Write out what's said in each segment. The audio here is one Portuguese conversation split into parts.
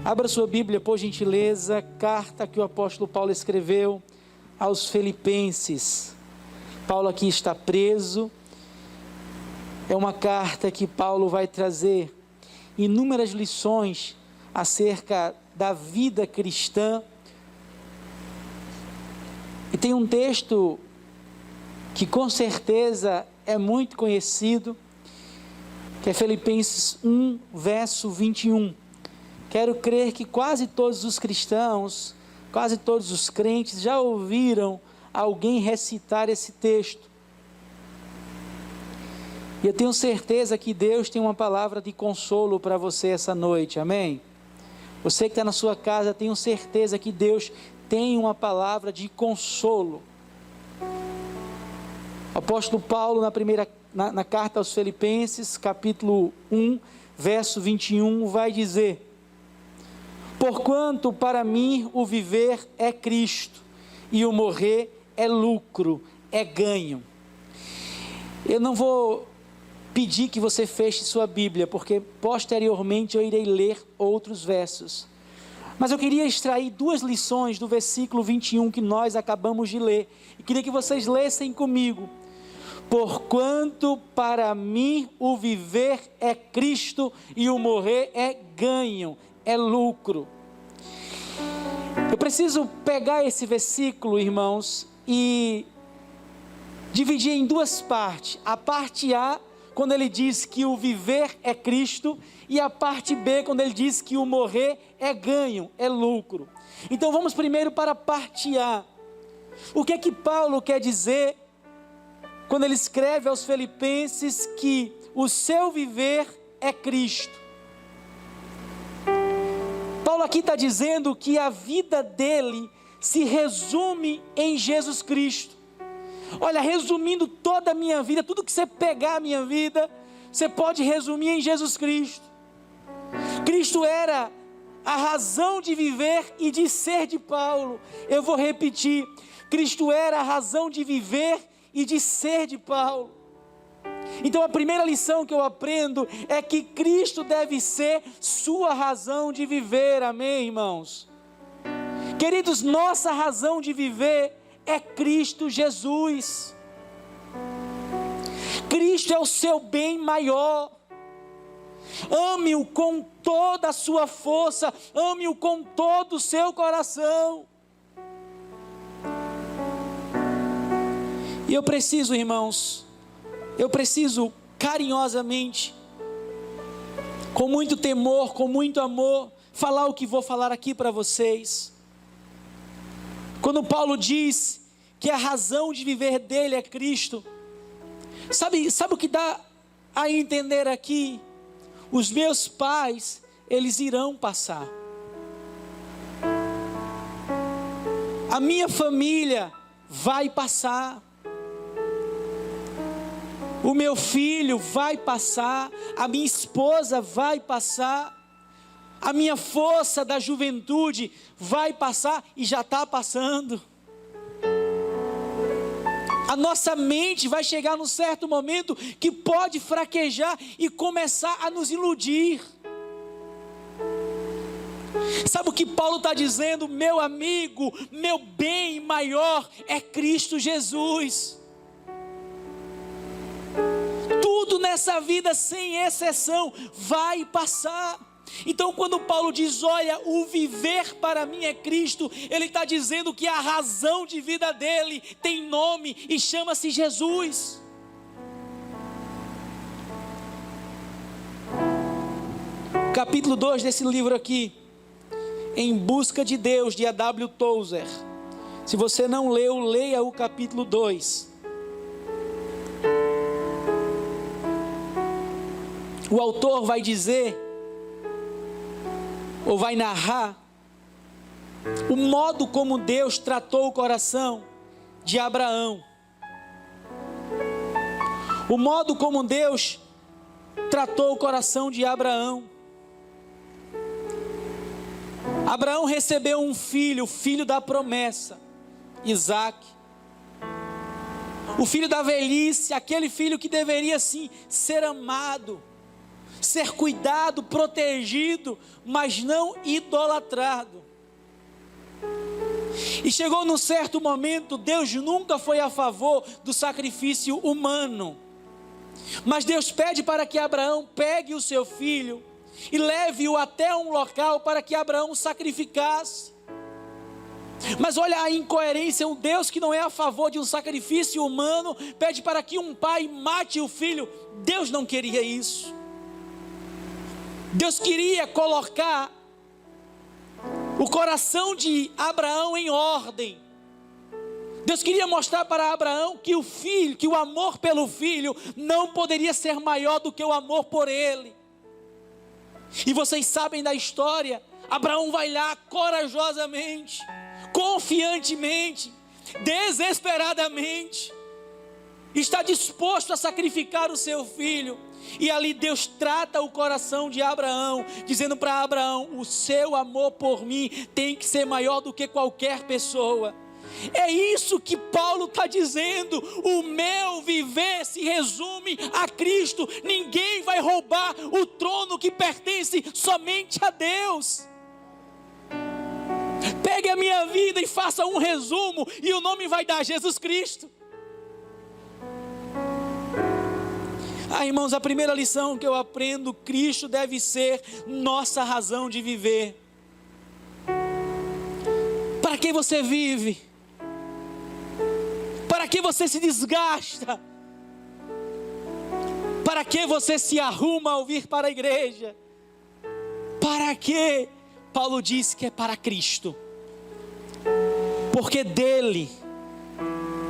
Abra sua Bíblia, por gentileza, carta que o apóstolo Paulo escreveu aos Filipenses. Paulo aqui está preso. É uma carta que Paulo vai trazer inúmeras lições acerca da vida cristã. E tem um texto que com certeza é muito conhecido, que é Filipenses 1, verso 21. Quero crer que quase todos os cristãos, quase todos os crentes já ouviram alguém recitar esse texto. E eu tenho certeza que Deus tem uma palavra de consolo para você essa noite, amém? Você que está na sua casa, tenho certeza que Deus tem uma palavra de consolo. O apóstolo Paulo, na carta aos Filipenses, capítulo 1, verso 21, vai dizer: porquanto para mim o viver é Cristo, e o morrer é lucro, é ganho. Eu não vou pedir que você feche sua Bíblia, porque posteriormente eu irei ler outros versos. Mas eu queria extrair duas lições do versículo 21 que nós acabamos de ler, e queria que vocês lessem comigo. Porquanto para mim o viver é Cristo, e o morrer é ganho, é lucro. Eu preciso pegar esse versículo, irmãos, e dividir em duas partes. A parte A, quando ele diz que o viver é Cristo, e a parte B, quando ele diz que o morrer é ganho, é lucro. Então vamos primeiro para a parte A. O que é que Paulo quer dizer quando ele escreve aos Filipenses que o seu viver é Cristo? Paulo aqui está dizendo que a vida dele se resume em Jesus Cristo. Olha, resumindo toda a minha vida, tudo que você pegar a minha vida, você pode resumir em Jesus Cristo. Cristo era a razão de viver e de ser de Paulo. Eu vou repetir: Cristo era a razão de viver e de ser de Paulo. Então a primeira lição que eu aprendo é que Cristo deve ser sua razão de viver, amém, irmãos? Queridos, nossa razão de viver é Cristo Jesus. Cristo é o seu bem maior. Ame-o com toda a sua força, ame-o com todo o seu coração. E eu preciso, irmãos, carinhosamente, com muito temor, com muito amor, falar o que vou falar aqui para vocês. Quando Paulo diz que a razão de viver dele é Cristo, sabe o que dá a entender aqui? Os meus pais, eles irão passar. A minha família vai passar. O meu filho vai passar, a minha esposa vai passar, a minha força da juventude vai passar e já está passando. A nossa mente vai chegar num certo momento que pode fraquejar e começar a nos iludir. Sabe o que Paulo está dizendo? Meu amigo, meu bem maior é Cristo Jesus. Tudo nessa vida, sem exceção, vai passar. Então quando Paulo diz, olha, o viver para mim é Cristo, ele está dizendo que a razão de vida dele tem nome e chama-se Jesus. Capítulo 2 desse livro aqui, Em Busca de Deus, de A.W. Tozer. Se você não leu, leia o capítulo 2. O autor vai dizer, ou vai narrar, o modo como Deus tratou o coração de Abraão. O modo como Deus tratou o coração de Abraão. Abraão recebeu um filho, o filho da promessa, Isaque. O filho da velhice, aquele filho que deveria sim ser amado, ser cuidado, protegido, mas não idolatrado. E chegou num certo momento, Deus nunca foi a favor do sacrifício humano. Mas Deus pede para que Abraão pegue o seu filho e leve-o até um local para que Abraão o sacrificasse. Mas olha a incoerência, um Deus que não é a favor de um sacrifício humano, pede para que um pai mate o filho. Deus não queria isso. Deus queria colocar o coração de Abraão em ordem. Deus queria mostrar para Abraão que o filho, que o amor pelo filho não poderia ser maior do que o amor por ele. E vocês sabem da história, Abraão vai lá corajosamente, confiantemente, desesperadamente, está disposto a sacrificar o seu filho. E ali Deus trata o coração de Abraão, dizendo para Abraão: o seu amor por mim tem que ser maior do que qualquer pessoa. É isso que Paulo está dizendo. O meu viver se resume a Cristo. Ninguém vai roubar o trono que pertence somente a Deus. Pegue a minha vida e faça um resumo, e o nome vai dar Jesus Cristo. Irmãos, a primeira lição que eu aprendo: Cristo deve ser nossa razão de viver. Para que você vive? Para que você se desgasta? Para que você se arruma ao vir para a igreja? Para que? Paulo diz que é para Cristo. Porque dele,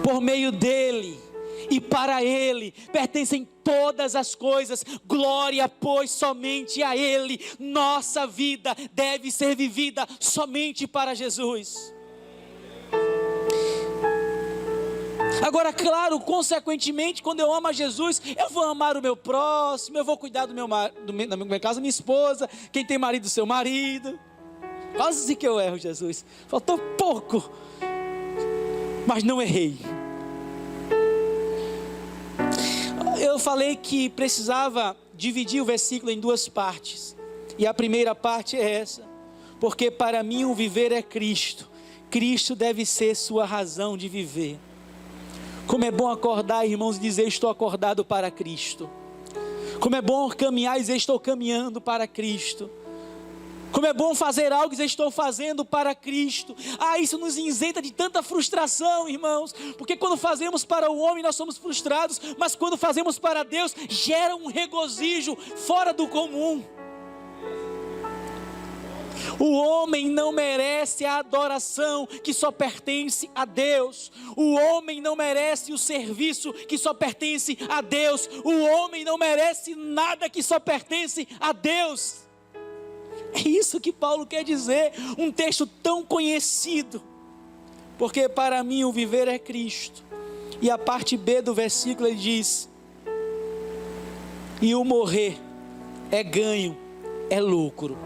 por meio dele e para ele pertencem todas as coisas. Glória, pois, somente a ele. Nossa vida deve ser vivida somente para Jesus. Agora, claro, consequentemente, quando eu amo a Jesus, eu vou amar o meu próximo, eu vou cuidar da minha casa, minha esposa, quem tem marido, seu marido. Quase que eu erro, Jesus. Faltou pouco, mas não errei. Eu falei que precisava dividir o versículo em duas partes. E a primeira parte é essa: porque para mim o viver é Cristo. Cristo deve ser sua razão de viver. Como é bom acordar, irmãos, e dizer: estou acordado para Cristo. Como é bom caminhar e dizer: estou caminhando para Cristo. Como é bom fazer algo e dizer: estou fazendo para Cristo. Isso nos isenta de tanta frustração, irmãos. Porque quando fazemos para o homem nós somos frustrados, mas quando fazemos para Deus gera um regozijo fora do comum. O homem não merece a adoração que só pertence a Deus. O homem não merece o serviço que só pertence a Deus. O homem não merece nada que só pertence a Deus. É isso que Paulo quer dizer. Um texto tão conhecido. Porque para mim o viver é Cristo. E a parte B do versículo ele diz: e o morrer é ganho, é lucro.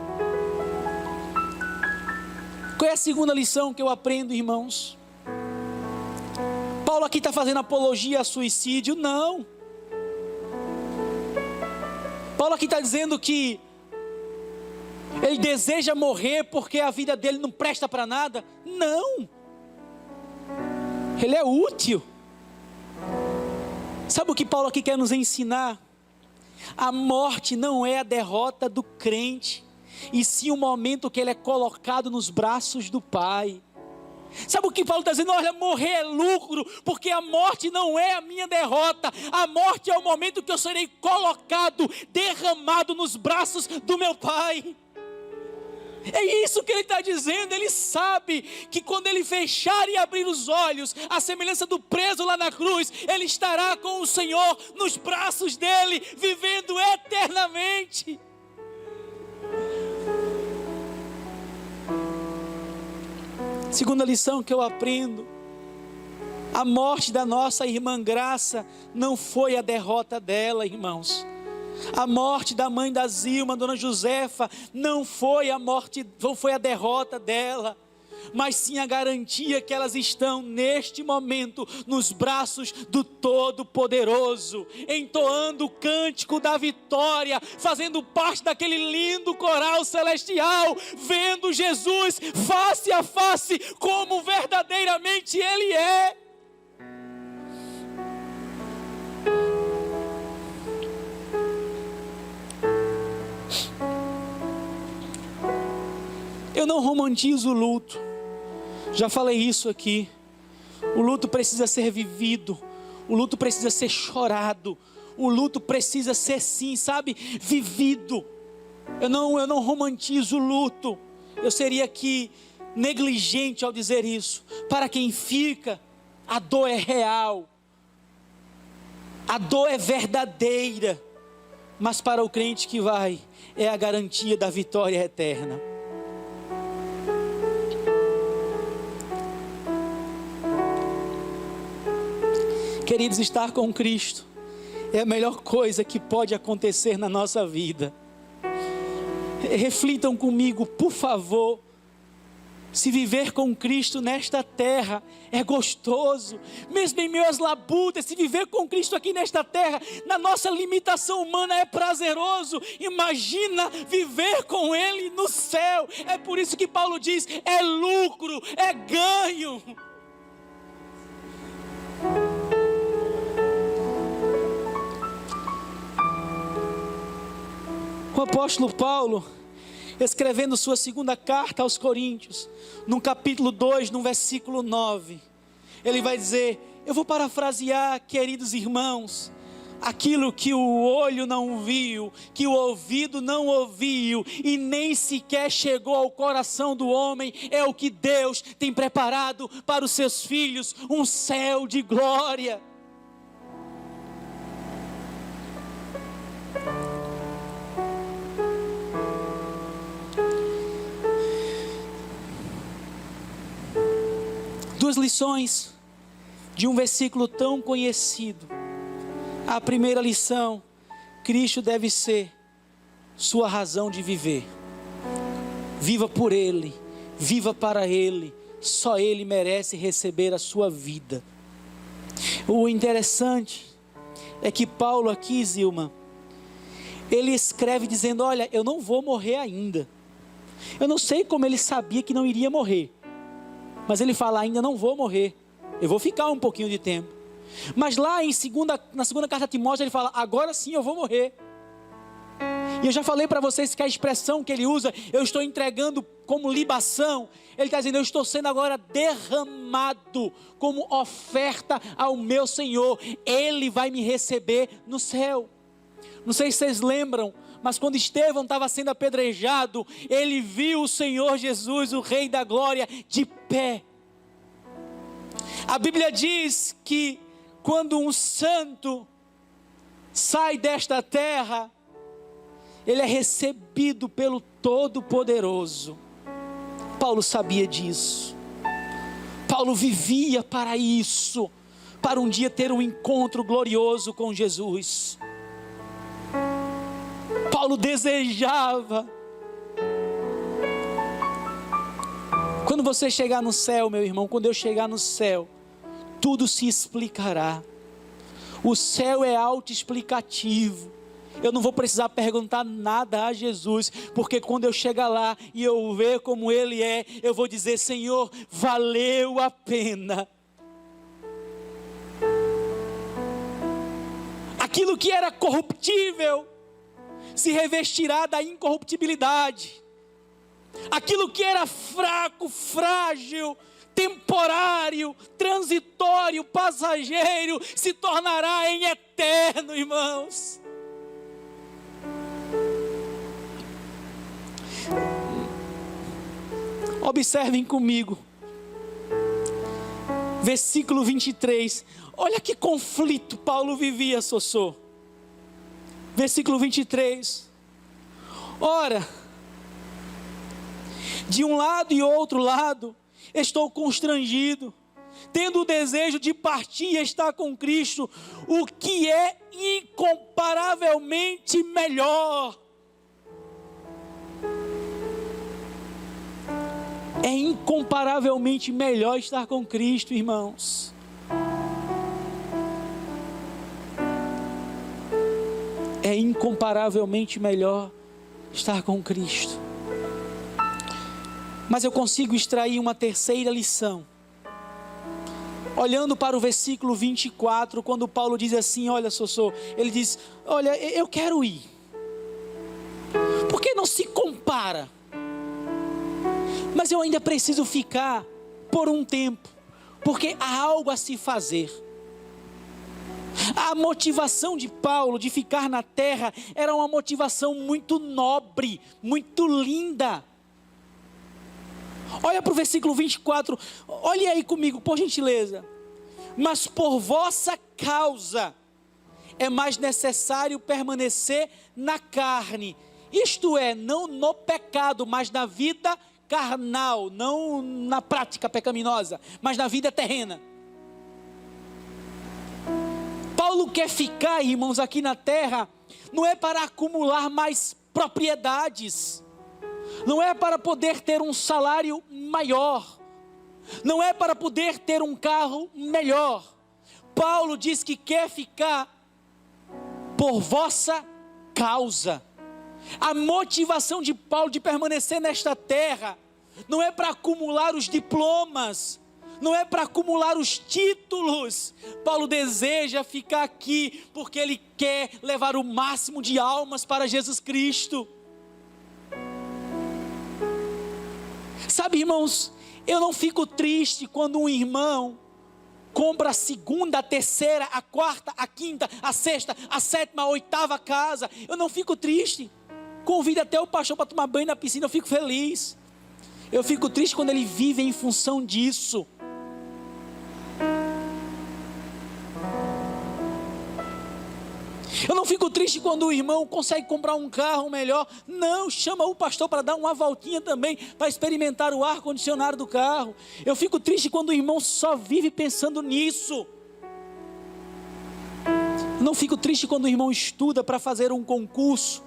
Qual é a segunda lição que eu aprendo, irmãos? Paulo aqui está fazendo apologia a suicídio? Não. Paulo aqui está dizendo que ele deseja morrer porque a vida dele não presta para nada? Não. Ele é útil. Sabe o que Paulo aqui quer nos ensinar? A morte não é a derrota do crente, e sim o momento que ele é colocado nos braços do Pai. Sabe o que Paulo está dizendo? Olha, morrer é lucro, porque a morte não é a minha derrota. A morte é o momento que eu serei colocado, derramado nos braços do meu Pai. É isso que ele está dizendo. Ele sabe que quando ele fechar e abrir os olhos, a semelhança do preso lá na cruz, ele estará com o Senhor nos braços dele, vivendo eternamente. Segunda lição que eu aprendo: a morte da nossa irmã Graça não foi a derrota dela, irmãos. A morte da mãe da Zilma, dona Josefa, não foi a morte, não foi a derrota dela. mas sim a garantia que elas estão neste momento nos braços do Todo-Poderoso, entoando o cântico da vitória, fazendo parte daquele lindo coral celestial, vendo Jesus face a face como verdadeiramente Ele é. Eu não romantizo o luto, já falei isso aqui. O luto precisa ser vivido, o luto precisa ser chorado, o luto precisa ser, sim, sabe, vivido. Eu não romantizo o luto, eu seria aqui negligente ao dizer isso. Para quem fica, a dor é real, a dor é verdadeira, mas para o crente que vai, é a garantia da vitória eterna. Queridos, estar com Cristo é a melhor coisa que pode acontecer na nossa vida. Reflitam comigo, por favor. Se viver com Cristo nesta terra é gostoso, mesmo em meio às labutas, se viver com Cristo aqui nesta terra, na nossa limitação humana é prazeroso. Imagina viver com Ele no céu. É por isso que Paulo diz, é lucro, é ganho. O apóstolo Paulo, escrevendo sua segunda carta aos Coríntios, no capítulo 2, no versículo 9, ele vai dizer, eu vou parafrasear, queridos irmãos, aquilo que o olho não viu, que o ouvido não ouviu, e nem sequer chegou ao coração do homem, é o que Deus tem preparado para os seus filhos, um céu de glória. Duas lições de um versículo tão conhecido. A primeira lição, Cristo deve ser sua razão de viver. Viva por Ele, viva para Ele, só Ele merece receber a sua vida. O interessante é que Paulo aqui, Zilma, ele escreve dizendo, olha, eu não vou morrer ainda. Eu não sei como ele sabia que não iria morrer. Mas ele fala, ainda não vou morrer, eu vou ficar um pouquinho de tempo. Mas lá na segunda carta a Timóteo ele fala, agora sim eu vou morrer. E eu já falei para vocês que a expressão que ele usa, eu estou entregando como libação, ele está dizendo, eu estou sendo agora derramado como oferta ao meu Senhor, Ele vai me receber no céu. Não sei se vocês lembram, mas quando Estevão estava sendo apedrejado, ele viu o Senhor Jesus, o Rei da Glória, de pé. A Bíblia diz que quando um santo sai desta terra, ele é recebido pelo Todo-Poderoso. Paulo sabia disso. Paulo vivia para isso, para um dia ter um encontro glorioso com Jesus. Paulo desejava. Quando você chegar no céu, meu irmão, quando eu chegar no céu, tudo se explicará. O céu é autoexplicativo. Eu não vou precisar perguntar nada a Jesus, porque quando eu chegar lá e eu ver como Ele é, eu vou dizer, Senhor, valeu a pena. Aquilo que era corruptível se revestirá da incorruptibilidade. Aquilo que era fraco, frágil, temporário, transitório, passageiro, se tornará em eterno, irmãos. Observem comigo, versículo 23, olha que conflito Paulo vivia, Sossô. Versículo 23, ora, de um lado e outro lado, estou constrangido, tendo o desejo de partir e estar com Cristo, o que é incomparavelmente melhor. É incomparavelmente melhor estar com Cristo, irmãos. É incomparavelmente melhor estar com Cristo. Mas eu consigo extrair uma terceira lição. Olhando para o versículo 24, quando Paulo diz assim, olha Sossô, ele diz, olha, eu quero ir. Por que não se compara? Mas eu ainda preciso ficar por um tempo, porque há algo a se fazer. A motivação de Paulo de ficar na terra era uma motivação muito nobre, muito linda. Olha para o versículo 24, olhe aí comigo, por gentileza. Mas por vossa causa é mais necessário permanecer na carne, isto é, não no pecado, mas na vida carnal, não na prática pecaminosa, mas na vida terrena. Paulo quer ficar, irmãos, aqui na terra, não é para acumular mais propriedades, não é para poder ter um salário maior, não é para poder ter um carro melhor. Paulo diz que quer ficar por vossa causa. A motivação de Paulo de permanecer nesta terra não é para acumular os diplomas, não é para acumular os títulos. Paulo deseja ficar aqui porque ele quer levar o máximo de almas para Jesus Cristo. Sabe, irmãos, eu não fico triste quando um irmão compra a segunda, a terceira, a quarta, a quinta, a sexta, a sétima, a oitava casa. Eu não fico triste. Convida até o pastor para tomar banho na piscina, eu fico feliz. Eu fico triste quando ele vive em função disso. Eu não fico triste quando o irmão consegue comprar um carro melhor. Não, chama o pastor para dar uma voltinha também, para experimentar o ar-condicionado do carro. Eu fico triste quando o irmão só vive pensando nisso. Eu não fico triste quando o irmão estuda para fazer um concurso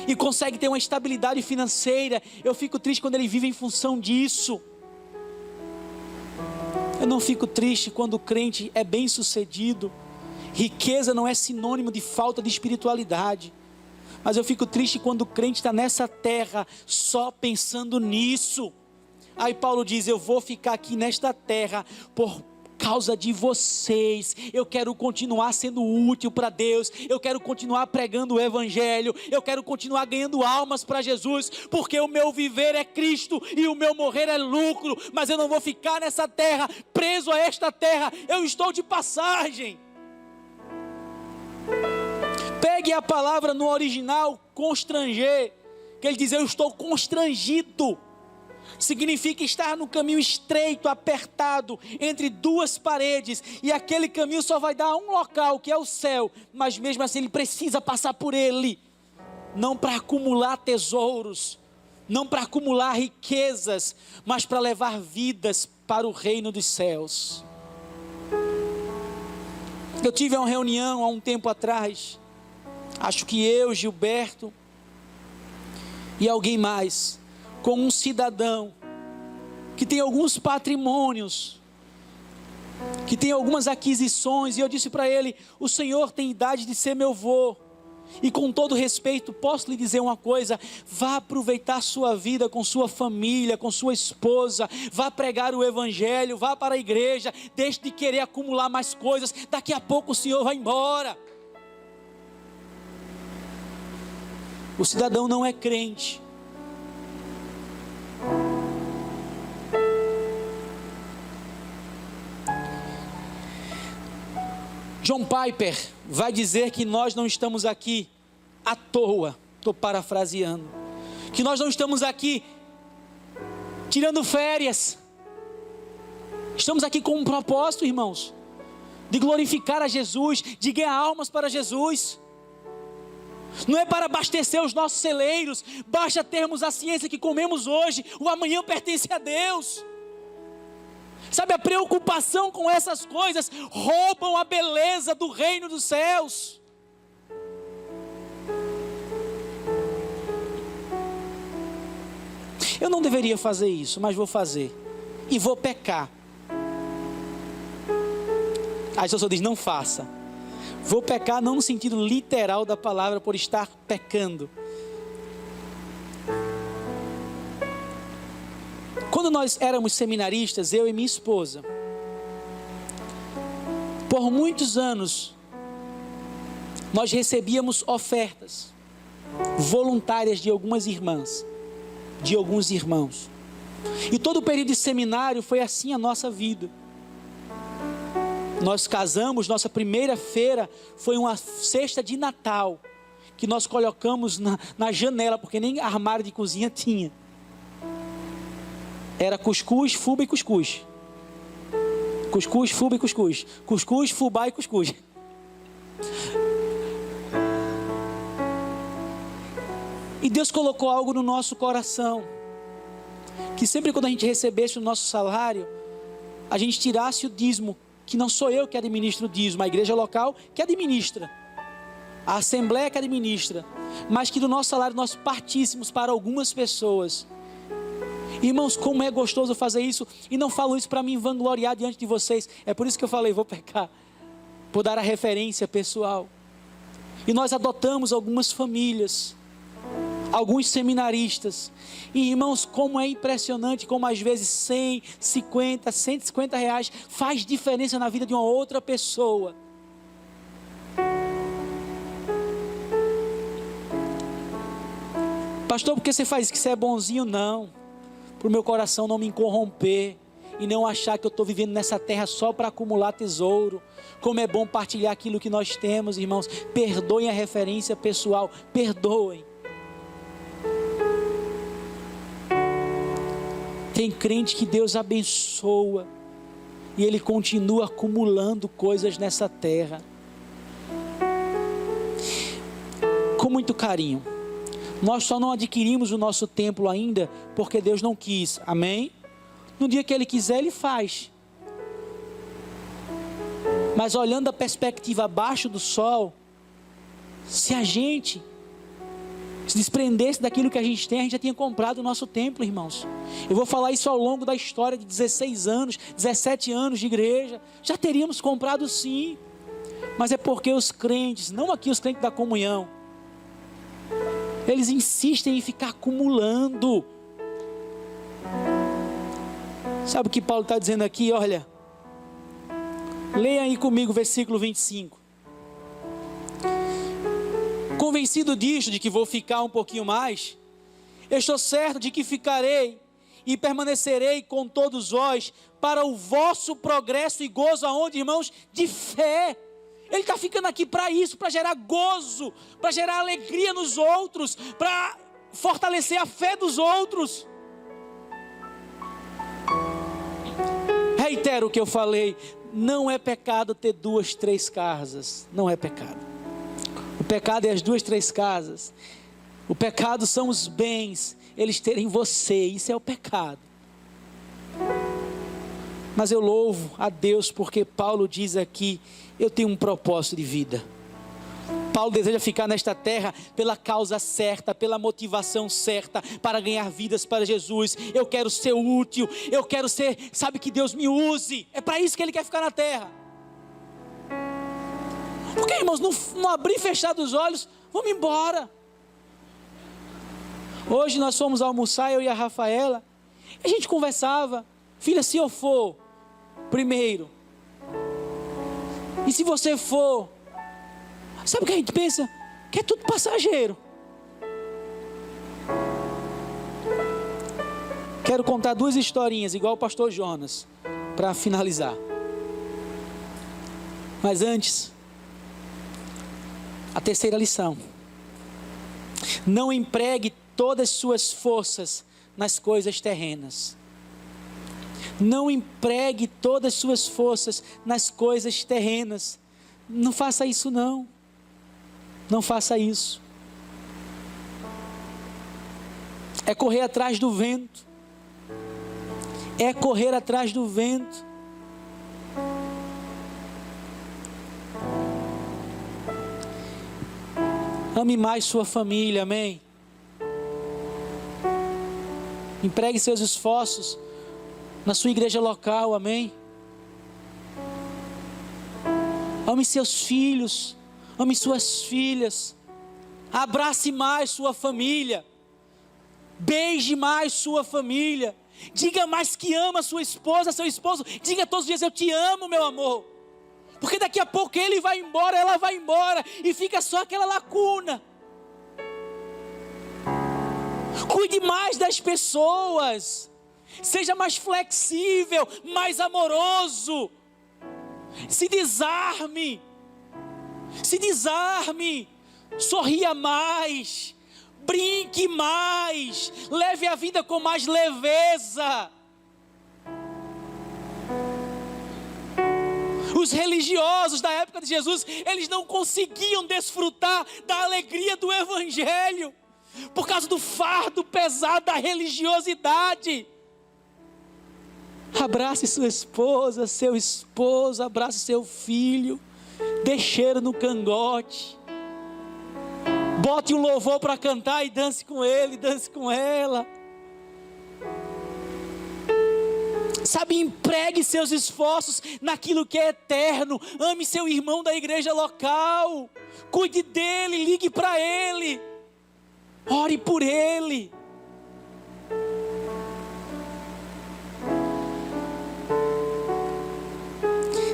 e consegue ter uma estabilidade financeira. Eu fico triste quando ele vive em função disso. Eu não fico triste quando o crente é bem sucedido. Riqueza não é sinônimo de falta de espiritualidade. Mas eu fico triste quando o crente está nessa terra só pensando nisso. Aí Paulo diz, eu vou ficar aqui nesta terra por causa de vocês. Eu quero continuar sendo útil para Deus. Eu quero continuar pregando o evangelho. Eu quero continuar ganhando almas para Jesus, porque o meu viver é Cristo e o meu morrer é lucro. Mas eu não vou ficar nessa terra, preso a esta terra. Eu estou de passagem. Pegue a palavra no original, constranger, que ele diz, eu estou constrangido. Significa estar no caminho estreito, apertado, entre duas paredes, e aquele caminho só vai dar a um local, que é o céu, mas mesmo assim ele precisa passar por ele, não para acumular tesouros, não para acumular riquezas, mas para levar vidas para o reino dos céus. Eu tive uma reunião há um tempo atrás, acho que eu, Gilberto e alguém mais, com um cidadão que tem alguns patrimônios, que tem algumas aquisições, e eu disse para ele, o senhor tem idade de ser meu avô, e com todo respeito, posso lhe dizer uma coisa, vá aproveitar sua vida com sua família, com sua esposa, vá pregar o evangelho, vá para a igreja, deixe de querer acumular mais coisas, daqui a pouco o senhor vai embora. O cidadão não é crente. John Piper vai dizer que nós não estamos aqui à toa, estou parafraseando, que nós não estamos aqui tirando férias, estamos aqui com um propósito, irmãos, de glorificar a Jesus, de ganhar almas para Jesus. Não é para abastecer os nossos celeiros, basta termos a ciência que comemos hoje, o amanhã pertence a Deus. Sabe, a preocupação com essas coisas roubam a beleza do reino dos céus. Eu não deveria fazer isso, mas vou fazer. E vou pecar. Aí a pessoa diz, não faça. Vou pecar não no sentido literal da palavra, por estar pecando. Quando nós éramos seminaristas, eu e minha esposa, por muitos anos, nós recebíamos ofertas voluntárias de algumas irmãs, de alguns irmãos. E todo o período de seminário foi assim a nossa vida. Nós casamos, nossa primeira feira foi uma cesta de Natal, que nós colocamos na janela, porque nem armário de cozinha tinha. Era cuscuz, fubá e cuscuz. Cuscuz, fubá e cuscuz. Cuscuz, fubá e cuscuz. E Deus colocou algo no nosso coração, que sempre quando a gente recebesse o nosso salário, a gente tirasse o dízimo, que não sou eu que administro o dízimo, a igreja local que administra, a assembleia que administra, mas que do nosso salário nós partíssemos para algumas pessoas. Irmãos, como é gostoso fazer isso, e não falo isso para me vangloriar diante de vocês, é por isso que eu falei, vou pecar, por dar a referência pessoal. E nós adotamos algumas famílias, alguns seminaristas, e irmãos, como é impressionante, como às vezes 100, 50, 150 reais faz diferença na vida de uma outra pessoa. Pastor, por que você faz isso? Que você é bonzinho? Não, para o meu coração não me corromper, e não achar que eu estou vivendo nessa terra só para acumular tesouro. Como é bom partilhar aquilo que nós temos, irmãos. Perdoem a referência pessoal, perdoem. Tem crente que Deus abençoa e ele continua acumulando coisas nessa terra com muito carinho. Nós só não adquirimos o nosso templo ainda porque Deus não quis, amém? No dia que Ele quiser, Ele faz. Mas olhando a perspectiva abaixo do sol, se a gente se desprendesse daquilo que a gente tem, a gente já tinha comprado o nosso templo, irmãos. Eu vou falar isso ao longo da história de 16 anos, 17 anos de igreja. Já teríamos comprado sim. Mas é porque os crentes, não aqui os crentes da comunhão, eles insistem em ficar acumulando. Sabe o que Paulo está dizendo aqui? Olha, leia aí comigo o versículo 25. Convencido disto, de que vou ficar um pouquinho mais, eu estou certo de que ficarei e permanecerei com todos vós para o vosso progresso e gozo. Aonde, irmãos? De fé. Ele está ficando aqui para isso, para gerar gozo, para gerar alegria nos outros, para fortalecer a fé dos outros. Reitero o que eu falei, não é pecado ter 2, 3 casas, não é pecado. O pecado é as 2, 3 casas. O pecado são os bens, eles terem você, isso é o pecado. Mas eu louvo a Deus porque Paulo diz aqui, eu tenho um propósito de vida. Paulo deseja ficar nesta terra pela causa certa, pela motivação certa, para ganhar vidas para Jesus. Eu quero ser útil, eu quero ser, sabe, que Deus me use. É para isso que Ele quer ficar na terra. Porque, irmãos, não abrir e fechar os olhos, vamos embora. Hoje nós fomos almoçar, eu e a Rafaela, e a gente conversava, filha, se eu for primeiro, e se você for, sabe o que a gente pensa? Que é tudo passageiro. Quero contar 2 historinhas, igual o pastor Jonas, para finalizar. Mas antes, a terceira lição: não empregue todas as suas forças nas coisas terrenas. Não empregue todas as suas forças nas coisas terrenas. Não faça isso não. Não faça isso. É correr atrás do vento. É correr atrás do vento. Ame mais sua família, amém? Empregue seus esforços na sua igreja local, amém? Ame seus filhos, ame suas filhas, abrace mais sua família, beije mais sua família, diga mais que ama sua esposa, seu esposo, diga todos os dias: eu te amo, meu amor, porque daqui a pouco ele vai embora, ela vai embora, e fica só aquela lacuna. Cuide mais das pessoas, seja mais flexível, mais amoroso, se desarme, sorria mais, brinque mais, leve a vida com mais leveza. Os religiosos da época de Jesus, eles não conseguiam desfrutar da alegria do Evangelho, por causa do fardo pesado da religiosidade. Abrace sua esposa, seu esposo, abrace seu filho, dê cheiro no cangote, bote um louvor para cantar e dance com ele, dance com ela. Sabe, empregue seus esforços naquilo que é eterno. Ame seu irmão da igreja local, cuide dele, ligue para ele, ore por ele.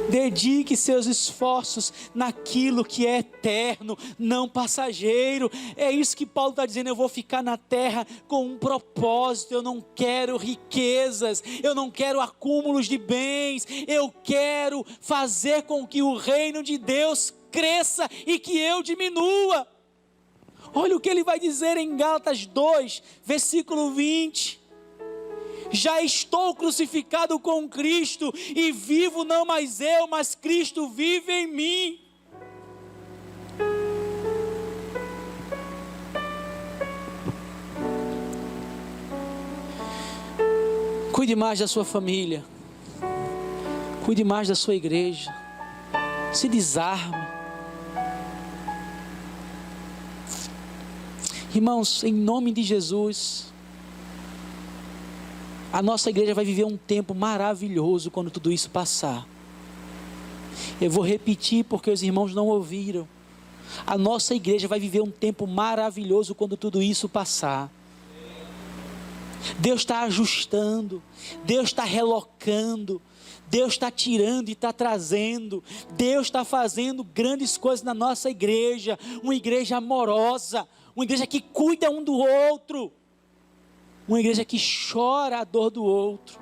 Dedique seus esforços naquilo que é eterno, não passageiro. É isso que Paulo está dizendo: eu vou ficar na terra com um propósito. Eu não quero riquezas, eu não quero acúmulos de bens, eu quero fazer com que o reino de Deus cresça e que eu diminua. Olha o que ele vai dizer em Gálatas 2, versículo 20. Já estou crucificado com Cristo, e vivo não mais eu, mas Cristo vive em mim. Cuide mais da sua família, cuide mais da sua igreja, se desarme. Irmãos, em nome de Jesus, a nossa igreja vai viver um tempo maravilhoso quando tudo isso passar. Eu vou repetir porque os irmãos não ouviram. A nossa igreja vai viver um tempo maravilhoso quando tudo isso passar. Deus está ajustando, Deus está relocando, Deus está tirando e está trazendo. Deus está fazendo grandes coisas na nossa igreja. Uma igreja amorosa, uma igreja que cuida um do outro, uma igreja que chora a dor do outro.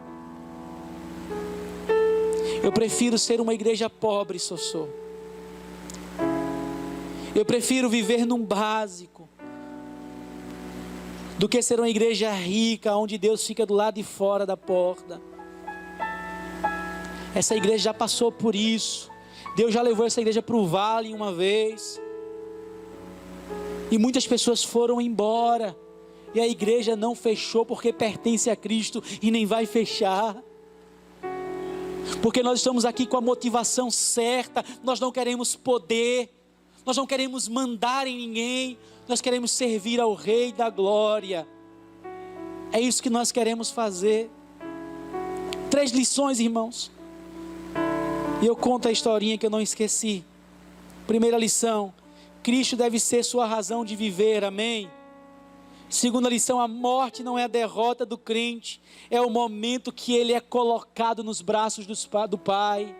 Eu prefiro ser uma igreja pobre, Sossô. Eu prefiro viver num básico do que ser uma igreja rica, onde Deus fica do lado de fora da porta. Essa igreja já passou por isso. Deus já levou essa igreja para o vale uma vez, e muitas pessoas foram embora, e a igreja não fechou porque pertence a Cristo, e nem vai fechar, porque nós estamos aqui com a motivação certa. Nós não queremos poder, nós não queremos mandar em ninguém, nós queremos servir ao Rei da Glória. É isso que nós queremos fazer. 3 lições, irmãos, e eu conto a historinha que eu não esqueci. Primeira lição: Cristo deve ser sua razão de viver, amém? Segunda lição: a morte não é a derrota do crente, é o momento que ele é colocado nos braços do Pai.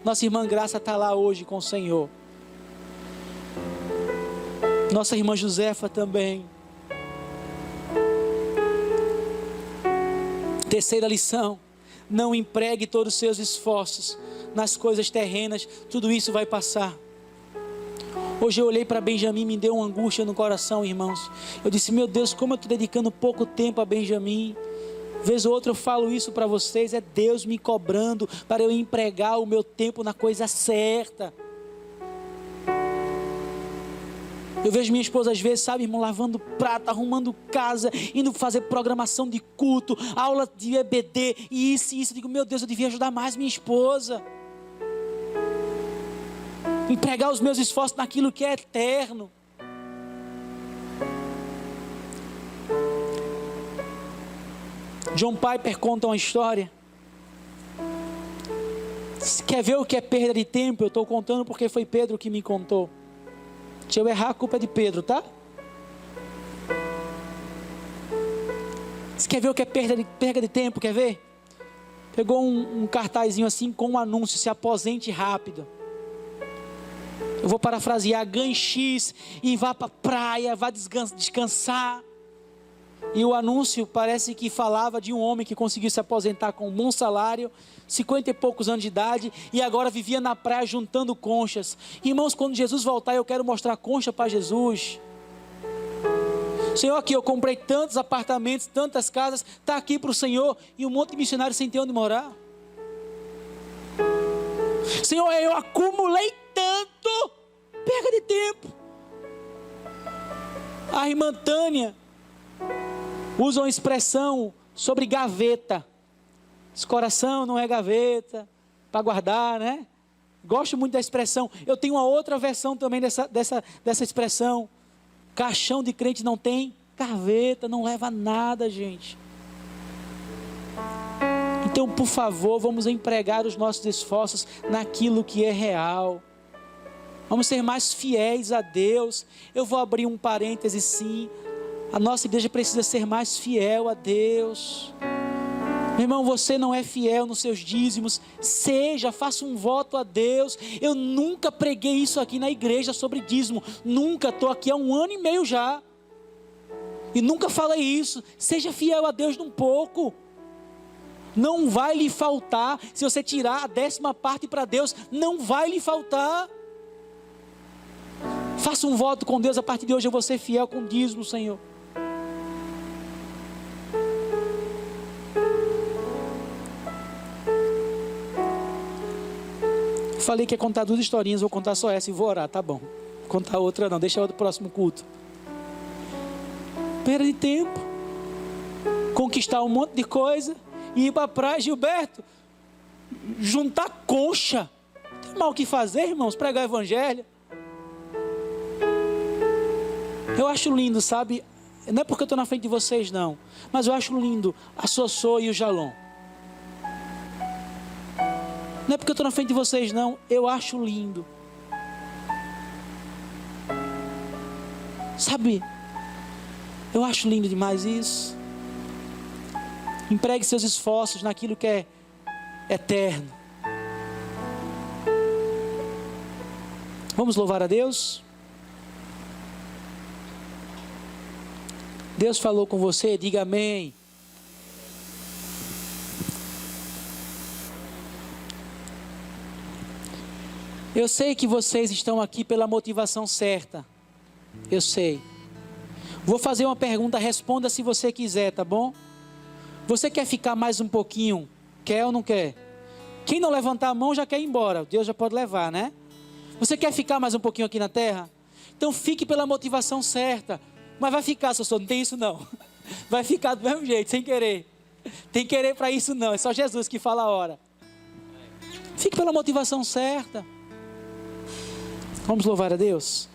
Nossa irmã Graça está lá hoje com o Senhor, nossa irmã Josefa também. Terceira lição: não empregue todos os seus esforços nas coisas terrenas, tudo isso vai passar. Hoje eu olhei para Benjamim, me deu uma angústia no coração, irmãos. Eu disse: meu Deus, como eu estou dedicando pouco tempo a Benjamim. Vez ou outra eu falo isso para vocês, é Deus me cobrando para eu empregar o meu tempo na coisa certa. Eu vejo minha esposa às vezes, sabe, irmão, lavando prato, arrumando casa, indo fazer programação de culto, aula de EBD, e isso. Eu digo: meu Deus, eu devia ajudar mais minha esposa, empregar os meus esforços naquilo que é eterno. John Piper conta uma história. Quer ver o que é perda de tempo? Eu estou contando porque foi Pedro que me contou. Se eu errar, a culpa é de Pedro, tá? Você quer ver o que é perda de tempo? Quer ver? Pegou um cartazinho assim com um anúncio: se aposente rápido. Eu vou parafrasear: ganhe X e vá para a praia, vá descansar. E o anúncio parece que falava de um homem que conseguiu se aposentar com um bom salário, 50 e poucos anos de idade, e agora vivia na praia juntando conchas. Irmãos, quando Jesus voltar, eu quero mostrar concha para Jesus. Senhor, aqui eu comprei tantos apartamentos, tantas casas, está aqui para o Senhor, e um monte de missionários sem ter onde morar. Senhor, eu acumulei tanto, perda de tempo. A irmã Tânia usa uma expressão sobre gaveta. Esse coração não é gaveta para guardar, né? Gosto muito da expressão. Eu tenho uma outra versão também dessa expressão. Caixão de crente não tem gaveta, não leva nada, gente. Então, por favor, vamos empregar os nossos esforços naquilo que é real. Vamos ser mais fiéis a Deus. Eu vou abrir um parêntese, sim. A nossa igreja precisa ser mais fiel a Deus. Meu irmão, você não é fiel nos seus dízimos. Faça um voto a Deus. Eu nunca preguei isso aqui na igreja sobre dízimo. Nunca, estou aqui há 1 ano e meio já. E nunca falei isso. Seja fiel a Deus num pouco. Não vai lhe faltar. Se você tirar a 10ª parte para Deus, não vai lhe faltar. Faça um voto com Deus: a partir de hoje eu vou ser fiel com o dízimo, Senhor. Falei que ia contar 2 historinhas, vou contar só essa e vou orar, tá bom. Vou contar outra não, deixa o próximo culto. Perda de tempo. Conquistar um monte de coisa e ir para a praia. Gilberto, juntar concha. Não tem mal o que fazer, irmãos, pregar o evangelho. Eu acho lindo, sabe? Não é porque eu estou na frente de vocês, não. Mas eu acho lindo a Sossô e o Jalom. Não é porque eu estou na frente de vocês, não. Eu acho lindo. Sabe? Eu acho lindo demais isso. Empregue seus esforços naquilo que é eterno. Vamos louvar a Deus? Deus falou com você? Diga amém. Eu sei que vocês estão aqui pela motivação certa. Eu sei. Vou fazer uma pergunta, responda se você quiser, tá bom? Você quer ficar mais um pouquinho? Quer ou não quer? Quem não levantar a mão já quer ir embora. Deus já pode levar, né? Você quer ficar mais um pouquinho aqui na terra? Então fique pela motivação certa. Mas vai ficar, Sossô, não tem isso não. Vai ficar do mesmo jeito, sem querer. Tem querer para isso não, é só Jesus que fala a hora. Fique pela motivação certa. Vamos louvar a Deus?